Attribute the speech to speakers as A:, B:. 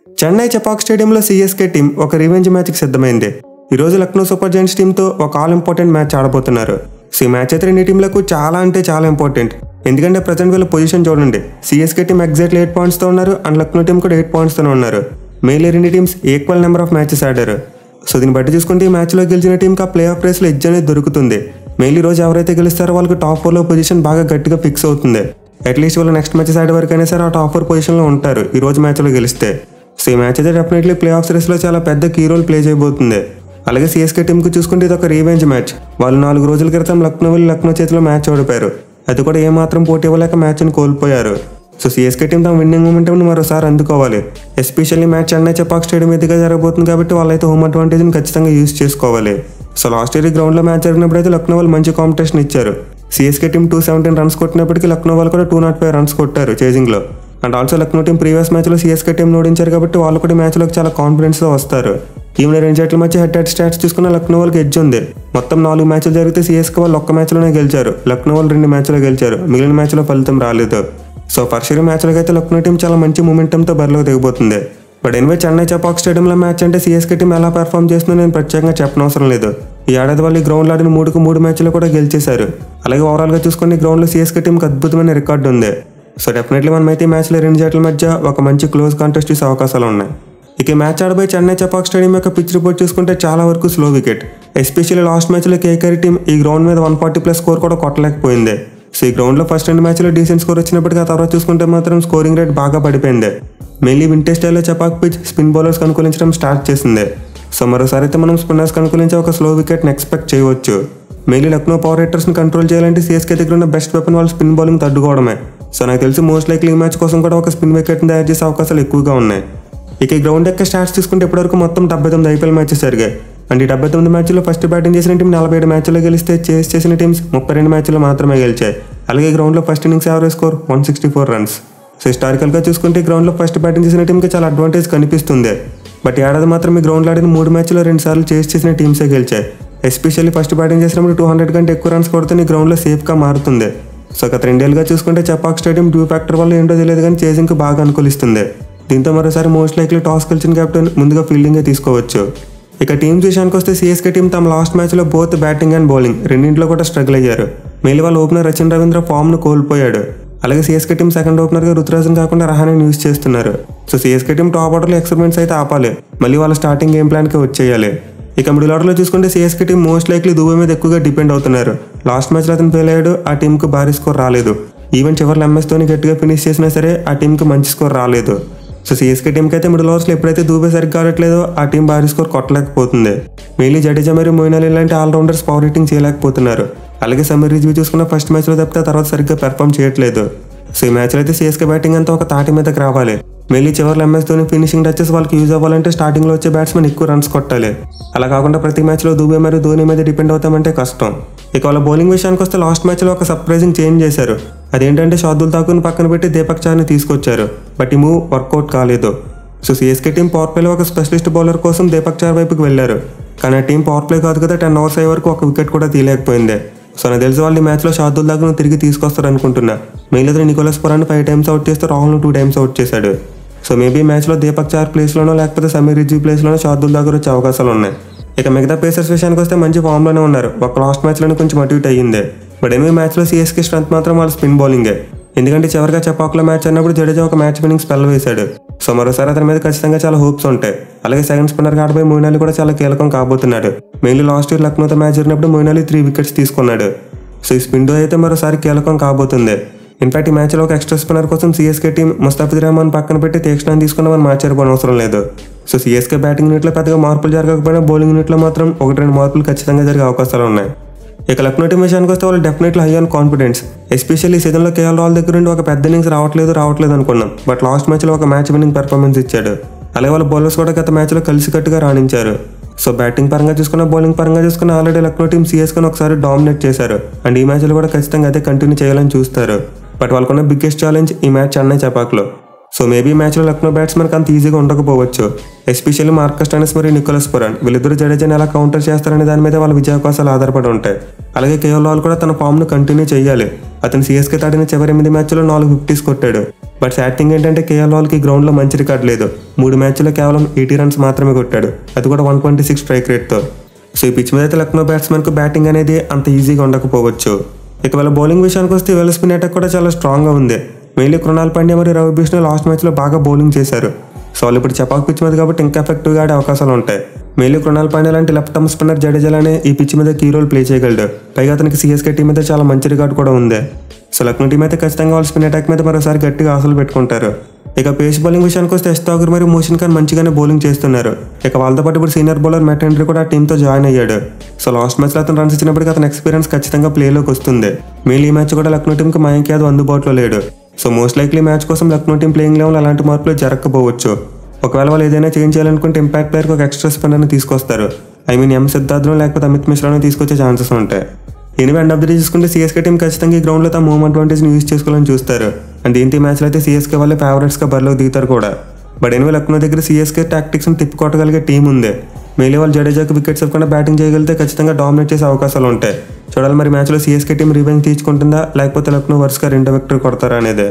A: చెన్నై చెపాక్ స్టేడియంలో CSK team ఒక revenge మ్యాచ్కి సిద్ధమైంది. ఈరోజు లక్నో సూపర్ జైంట్స్ టీంతో ఒక ఆల్ ఇంపార్టెంట్ మ్యాచ్ ఆడబోతున్నారు. ఈ మ్యాచ్ అయితే రెండు టీంలకు చాలా అంటే చాలా ఇంపార్టెంట్. ఎందుకంటే ప్రజెంట్ వీళ్ళ పొజిషన్ చూడండి. సిఎస్కే టీం ఎగ్జాక్ట్లీ 8 పాయింట్స్తో ఉన్నారు అండ్ లక్నో టీం కూడా 8 పాయింట్స్తోనే ఉన్నారు. మెయిన్లీ రెండు teams equal number of matches ఆడారు. సో దీన్ని బట్టి చూసుకుంటే ఈ మ్యాచ్లో గెలిచిన టీంకి ఆ ప్లే ఆఫ్ రేస్లో ఎడ్జ్ అనేది దొరుకుతుంది. మెయిన్లీ రోజు ఎవరైతే గెలుస్తారో వాళ్ళకి టాప్ 4లో పొజిషన్ బాగా గట్టిగా ఫిక్స్ అవుతుంది. అట్లీస్ట్ వాళ్ళు నెక్స్ట్ మ్యాచెస్ ఆడే వరకు అయినా సరే ఆ టాప్ 4 పొజిషన్లో ఉంటారు ఈ రోజు మ్యాచ్లో గెలిస్తే. సో ఈ మ్యాచ్ అయితే డెఫినెట్లీ ప్లే ఆఫ్ రేస్లో చాలా పెద్ద కీ రోల్ ప్లే చేయబోతుంది. అలాగే సిఎస్కే టీంకి చూసుకుంటే ఇది ఒక రీవెంజ్ మ్యాచ్. వాళ్ళు 4 రోజుల క్రితం లక్నో వెళ్ళి లక్నో చేతిలో మ్యాచ్ ఓడిపోయారు. అది కూడా ఏమాత్రం పోటీ ఇవ్వలేక మ్యాచ్ని కోల్పోయారు. సో సిఎస్కే టీం తమ విన్నింగ్ మూమెంట్ని మరోసారి అందుకోవాలి. Especially match Chennai Chepauk stadium మీదుగా జరగబోతుంది కాబట్టి వాళ్ళైతే హోమ్ అడ్వాంటేజ్ని ఖచ్చితంగా యూజ్ చేసుకోవాలి. సో లాస్ట్ ఇయర్ గ్రౌండ్లో మ్యాచ్ జరిగినప్పుడు అయితే లక్నో వాళ్ళు మంచి కాంపిటీషన్ ఇచ్చారు. సిఎస్కే టీం 217 రన్స్ కొట్టినప్పటికీ లక్నో వాళ్ళు కూడా 205 రన్స్ కొట్టారు చేజింగ్లో. And also Lucknow team previous మ్యాచ్లో సిఎస్కే టీం ఓడించారు కాబట్టి వాళ్ళు కూడా మ్యాచ్లోకి చాలా కాన్ఫిడెన్స్తో వస్తారు. ఈవెన్ రెండు జట్ల మధ్య హెడ్ స్టాట్స్ చూసుకున్న లక్నో వాళ్ళకి ఎడ్జ్ ఉంది. మొత్తం 4 మ్యాచ్లు జరిగితే సిఎస్కే వాళ్ళు ఒక్క మ్యాచ్లోనే గెలిచారు. లక్నో వాళ్ళు 2 మ్యాచ్లో గెలిచారు. మిగిలిన మ్యాచ్లో ఫలితం రాలేదు. సో ఫస్ట్ మ్యాచ్లోకి అయితే లక్నో టీం చాలా మంచి మూమెంటంతో బరిలోకి దిగబోతుంది. బట్ ఎనివే చెన్నై చెపాక్ స్టేడియంలో మ్యాచ్ అంటే సిఎస్కే టీం ఎలా పెర్ఫామ్ చేస్తుందో నేను ప్రత్యేకంగా చెప్పనవసరం లేదు. ఈ ఏడాది వాళ్ళు ఈ గ్రౌండ్లో ఆడిన 3కు 3 మ్యాచ్లు కూడా గెలిచేశారు. అలాగే ఓవరాల్గా చూసుకుని గ్రౌండ్లో సిఎస్కే టీంకి అద్భుతమైన రికార్డు ఉంది. సో డెఫినెట్లీ మనమైతే ఈ మ్యాచ్లో రెండు జట్ల మధ్య ఒక మంచి క్లోజ్ కాంటెస్ట్ చూసే అవకాశాలు ఉన్నాయి. ఇక ఈ మ్యాచ్ ఆడబోయే చెన్నై చెపాక్ స్టేడియం యొక్క పిచ్ రిపోర్ట్ చూసుకుంటే చాలా వరకు స్లో వికెట్. ఎస్పెషల్లీ లాస్ట్ మ్యాచ్లో కేకేఆర్ టీం ఈ గ్రౌండ్ మీద 140+ స్కోర్ కూడా కొట్టలేకపోయింది. సో ఈ గ్రౌండ్లో ఫస్ట్ 2 మ్యాచ్లో డీసెంట్ స్కోర్ వచ్చినప్పటికీ ఆ తర్వాత చూసుకుంటే మాత్రం స్కోరింగ్ రేట్ బాగా పడిపోయింది. మెయిన్లీ వింటేజ్ స్టైల్లో చెపాక్ పిచ్ స్పిన్ బౌలర్స్కి అనుకూలించడం స్టార్ట్ చేసింది. సో మరోసారి అయితే మనం స్పిన్నర్స్కి అనుకూలించే ఒక స్లో వికెట్ని ఎక్స్పెక్ట్ చేయవచ్చు. మెయిన్లీ లక్నో పవర్ హిట్టర్స్ని కంట్రోల్ చేయాలంటే సిఎస్కే దగ్గర ఉన్న బెస్ట్ వెపన్ వాళ్ళు స్పిన్ బౌలింగ్ తట్టుకోవడమే. సో నాకు తెలిసి మోస్ట్ లైక్లీ ఈ మ్యాచ్ కోసం కూడా ఒక స్పిన్ వికెట్ని తయారు చేసే అవకాశాలు ఎక్కువగా ఉన్నాయి. ఇక ఈ గ్రౌండ్ యొక్క స్టాట్స్ చూసుకుంటే ఇప్పటివరకు మొత్తం 79 ఐపీఎల్ మ్యాచెస్ జరిగాయి. అండ్ ఈ 79 మ్యాచ్లో ఫస్ట్ బ్యాటింగ్ చేసిన టీం 47 మ్యాచ్లో గెలిస్తే చేస్ చేసిన టీమ్స్ 32 మ్యాచ్లో మాత్రమే గెలిచాయి. అలాగే గ్రౌండ్లో first innings average score 164 runs. So హిస్టారికల్గా చూసుకుంటే గ్రౌండ్లో ఫస్ట్ బ్యాటింగ్ చేసిన టీంకి చాలా అడ్వాంటేజ్ కనిపిస్తుంది. బట్ ఏడాది మాత్రం ఈ గ్రౌండ్లో ఆడిన 3 మ్యాచ్లో 2 సార్లు చేస్ చేసిన టీమ్సే గెలిచాయి. ఎస్పెషల్లీ ఫస్ట్ బ్యాటింగ్ చేసినప్పుడు 200 కంటే ఎక్కువ రన్స్ కొడితే ఈ గ్రౌండ్లో సేఫ్గా మారుతుంది. సో గత 2 ఏళ్ళుగా చూసుకుంటే చెపాక్ స్టేడియం డ్యూ ఫ్యాక్టర్ వల్ల ఏంటో తెలియదు కానీ చేజింగ్కి బాగా అనుకూలిస్తుంది. దీంతో మరోసారి మోస్ట్ లైక్లీ టాస్ గెలిచిన కెప్టెన్ ముందుగా ఫీల్డింగే తీసుకోవచ్చు. ఇక టీమ్స్ విషయానికి వస్తే సిఎస్కే టీం తమ లాస్ట్ మ్యాచ్లో బోత్ బ్యాటింగ్ అండ్ బౌలింగ్ రెండింటిలో కూడా స్ట్రగుల్ అయ్యారు. మెయిన్లీ వాళ్ళ ఓపెనర్ రచిన్ రవీంద్ర ఫామ్ను కోల్పోయాడు. అలాగే సిఎస్కే టీం సెకండ్ ఓపెనర్గా రుతురాజ్ని కాకుండా రహానేని యూజ్ చేస్తున్నారు. సో సిఎస్కే టీం టాప్ ఆర్డర్లో ఎక్స్పెరిమెంట్స్ అయితే ఆపాలి. మళ్ళీ వాళ్ళ స్టార్టింగ్ గేమ్ ప్లాన్కి వచ్చేయాలి. ఇక మిడిల్ ఆర్డర్లో చూసుకుంటే CSK team most likely Dube మీద ఎక్కువగా డిపెండ్ అవుతున్నారు. లాస్ట్ మ్యాచ్లో అతను ఫెయిల్ అయ్యాడు. ఆ టీంకు భారీ స్కోర్ రాలేదు. ఈవెన్ చివరిలో ఎంఎస్తోని గట్టిగా ఫినిష్ చేసినా సరే ఆ టీంకి మంచి స్కోర్ రాలేదు. సో సిఎస్కే టీంకి అయితే మిడిల్ ఓవర్స్లో ఎప్పుడైతే దుబే సరిగ్గా ఆడట్లేదో ఆ టీం భారీ స్కోర్ కొట్టలేకపోతుంది. మెయిన్లీ జడేజా మరియు మొయిన్ అలీ లాంటి ఆల్రౌండర్స్ పవర్ హిట్టింగ్ చేయలేకపోతున్నారు. అలాగే సమీర్ రిజ్వీ చూసుకున్న ఫస్ట్ మ్యాచ్లో తప్పితే తర్వాత సరిగ్గా పెర్ఫామ్ చేయట్లేదు. సో ఈ మ్యాచ్లో అయితే సిఎస్కే బ్యాటింగ్ అంతా ఒక తాటి మీదకి రావాలి. మెయిన్లీ చివరిలో ఎంఎస్తోని ఫినిషింగ్ టచెస్ వాళ్ళకి యూజ్ అవ్వాలంటే స్టార్టింగ్లో వచ్చే బ్యాట్స్మెన్ ఎక్కువ రన్స్ కొట్టాలి. అలా కాకుండా ప్రతి మ్యాచ్లో దుబే మరియు ధోని మీద డిపెండ్ అవుతామంటే కష్టం. ఇక వాళ్ళ బౌలింగ్ విషయానికి వస్తే లాస్ట్ మ్యాచ్లో ఒక సర్ప్రైజింగ్ చేంజ్ చేశారు. అదేంటంటే షార్దుల్ ఠాకూర్ని పక్కన పెట్టి దీపక్ చార్ని తీసుకొచ్చారు. బట్ ఈ మూవ్ వర్కౌట్ కాలేదు. సో సిఎస్కే టీం పవర్ ప్లేలో ఒక స్పెషలిస్ట్ బౌలర్ కోసం దీపక్ చార్ వైపుకి వెళ్ళారు. కానీ ఆ టీం పవర్ ప్లే కాదు కదా 10 ఓవర్స్ అయ్యే వరకు ఒక వికెట్ కూడా తీయలేకపోయింది. సో నాకు తెలిసి వాళ్ళు ఈ మ్యాచ్లో షార్దుల్ ఠాకూర్ని తిరిగి తీసుకొస్తారు అనుకుంటున్నా. మెయిన్లీ నికోలస్ పురాన్ని 5 టైమ్స్ అవుట్ చేస్తే రాహుల్ను 2 టైమ్స్ అవుట్ చేశాడు. సో మేబీ మ్యాచ్లో దీపక్ చార్ ప్లేస్లోనో లేకపోతే సమీర్ రిజ్వీ ప్లేస్లోనో షార్దుల్ ఠాకూర్ వచ్చే అవకాశాలు ఉన్నాయి. ఇక మిగతా పేసర్స్ విషయానికి వస్తే మంచి ఫామ్లోనే ఉన్నారు. ఒక లాస్ట్ మ్యాచ్లోనే కొంచెం అటు ఇటు అయ్యింది. బట్ ఎనిమిది మ్యాచ్లో సిఎస్కే స్ట్రెంత్ మాత్రం వాళ్ళ స్పిన్ బౌలింగే. ఎందుకంటే చివరిగా చెపాక్లో మ్యాచ్ అన్నప్పుడు జడేజా ఒక మ్యాచ్ విన్నింగ్ స్పెల్ వేశాడు. సో మరోసారి అతని మీద ఖచ్చితంగా చాలా హోప్స్ ఉంటాయి. అలాగే సెకండ్ స్పిన్నర్గా ఆడబోయే మొయిన్ అలీ కూడా చాలా కీలకం కాబోతున్నాడు. మెయిన్లీ లాస్ట్ ఇయర్ లక్నోతో మ్యాచ్ జరిగినప్పుడు మొయిన్ అలీ 3 వికెట్స్ తీసుకున్నాడు. సో ఈ స్పిన్ డో అయితే మరోసారి కీలకం కాబోతుంది. ఇన్ఫాక్ట్ ఈ మ్యాచ్లో ఒక ఎక్స్ట్రా స్పిన్నర్ కోసం సిఎస్కే టీం ముస్తాఫిజుర్ రహమాన్ పక్కన పెట్టి తీక్షణాన్ని తీసుకున్నామని మ్యాచ్ అవసరం లేదు. సో సిఎస్కే బ్యాటింగ్ యూనిట్లో పెద్దగా మార్పులు జరగకపోయినా బౌలింగ్ యూనిట్లో మాత్రం 1-2 మార్పులు ఖచ్చితంగా జరిగే అవకాశాలు ఉన్నాయి. ఇక లక్నో టీం విషయానికి వస్తే వాళ్ళు definitely high on confidence. Especially సీజన్లో కేఎల్ రాహుల్ దగ్గర నుండి ఒక పెద్ద ఇన్నింగ్స్ రావట్లేదు అనుకున్నాం. బట్ లాస్ట్ మ్యాచ్లో ఒక మ్యాచ్ విన్నింగ్ పెర్ఫార్మెన్స్ ఇచ్చాడు. అలాగే వాళ్ళ బౌలర్స్ కూడా గత మ్యాచ్లో కలిసికట్టుగా రాణించారు. సో బ్యాటింగ్ పరంగా చూసుకున్న బౌలింగ్ పరంగా చూసుకున్న ఆల్రెడీ లక్నో టీం సిఎస్కేని ఒకసారి డామినేట్ చేశారు. అండ్ ఈ మ్యాచ్లో కూడా ఖచ్చితంగా అదే కంటిన్యూ చేయాలని చూస్తారు. బట్ వాళ్ళకున్న బిగ్గెస్ట్ ఛాలెంజ్ ఈ మ్యాచ్ చెన్నై చెపాక్లో. సో మేబీ మ్యాచ్లో లక్నో బ్యాట్స్మెన్కి అంత ఈజీగా ఉండకపోవచ్చు. ఎస్పెషల్లీ మార్కస్ స్టోయినిస్ మరియు నికోలస్ పురాన్ వీళ్ళిద్దరూ జడేజాని ఎలా కౌంటర్ చేస్తారనే దాని మీద వాళ్ళ విజయావకాశాలు ఆధారపడి ఉంటాయి. అలాగే కేఎల్ రాహుల్ కూడా తన ఫామ్ను కంటిన్యూ చేయాలి. అతను సిఎస్కే ఆడిన చివరి 8 మ్యాచ్లో 4 50s కొట్టాడు. బట్ సాడ్ థింగ్ ఏంటంటే కేఎల్ రాహుల్కి గ్రౌండ్లో మంచి రికార్డ్ లేదు. 3 మ్యాచ్లో కేవలం 80 రన్స్ మాత్రమే కొట్టాడు, అది కూడా 126 స్ట్రైక్ రేట్తో. సో ఈ పిచ్ మీద అయితే లక్నో బ్యాట్స్మెన్కు బ్యాటింగ్ అనేది అంత ఈజీగా ఉండకపోవచ్చు. ఇక వీళ్ళ బౌలింగ్ విషయానికి వస్తే వీళ్ళ స్పిన్ అటాక్ కూడా చాలా స్ట్రాంగ్గా ఉంది. మెయిన్లీ కృణాల్ పాండ్యా మరియు రవి బిష్ణోయ్ లాస్ట్ మ్యాచ్లో బాగా బౌలింగ్ చేశారు. సో వాళ్ళు ఇప్పుడు చపాక్ పిచ్ మీద కాబట్టి ఇంకా ఎఫెక్టివ్గా ఆడే అవకాశాలు ఉంటాయి. మెయిన్లీ కృణాల్ పాండ్యా లాంటి లెఫ్ట్ ఆర్మ్ స్పిన్నర్ జడేజానే ఈ పిచ్ మీద కీ రోల్ ప్లే చేయగలడు. పైగా అతనికి సిఎస్కే టీం మీద చాలా మంచి రికార్డు కూడా ఉంది. సో లక్నో టీం అయితే ఖచ్చితంగా వాళ్ళ స్పిన్ అటాక్ మీద మరోసారి గట్టిగా ఆశలు పెట్టుకుంటారు. ఇక పేస్ బౌలింగ్ విషయానికి వస్తే యష్ ఠాకూర్ మరియు మోషన్ ఖాన్ మంచిగానే బౌలింగ్ చేస్తున్నారు. ఇక వాళ్ళతో పాటు ఇప్పుడు సీనియర్ బౌలర్ మ్యాట్ హెన్రీ కూడా టీంతో జాయిన్ అయ్యాడు. సో లాస్ట్ మ్యాచ్లో అతను రన్స్ ఇచ్చినప్పటికీ అతని ఎక్స్పీరియన్స్ ఖచ్చితంగా ప్లేలోకి వస్తుంది. మెయిన్లీ ఈ మ్యాచ్ కూడా లక్నో టీంకి మయాంక్ యాదవ్ అందుబాటులో లేడు. సో మోస్ట్ లైక్లీ మ్యాచ్ కోసం లక్నో టీం ప్లేయింగ్ లెవెల్ అలాంటి మార్పులు జరగకపోవచ్చు. ఒకవేళ వాళ్ళు ఏదైనా చేంజ్ చేయాలనుకుంటే ఇంపాక్ట్ ప్లేయర్కి ఒక ఎక్స్ట్రా స్పిన్నర్ని తీసుకొస్తారు. ఎం సిద్ధార్థను లేకపోతే అమిత్ మిశ్రాను తీసుకొచ్చే ఛాన్సెస్ ఉంటాయి. Anyway end of the day చూసుకుంటే సిఎస్కే టీం ఖచ్చితంగా ఈ గ్రౌండ్లో తమ హోమ్ అడ్వాంటేజ్ని యూజ్ చేసుకోవాలని చూస్తారు. అండ్ దీంతో ఈ మ్యాచ్లో అయితే సిఎస్కే వాళ్ళే ఫేవరెట్స్గా బరిలోకి దిగుతారు కూడా. బట్ ఎనివే లక్నో దగ్గర సిఎస్కే టాక్టిక్స్ని తిప్పుకోవగలిగే టీం ఉంది. మెయిన్లీ వాళ్ళు జడేజాకి వికెట్స్ ఇవ్వకుండా బ్యాటింగ్ చేయగలిగితే ఖచ్చితంగా డామినేట్ చేసే అవకాశాలు ఉంటాయి. చూడాలి మరి మ్యాచ్లో సిఎస్కే టీం రివెంజ్ తీసుకుంటుందా లేకపోతే లక్నో వరుసగా 2 వికెట్లు కొడతారా అనేది.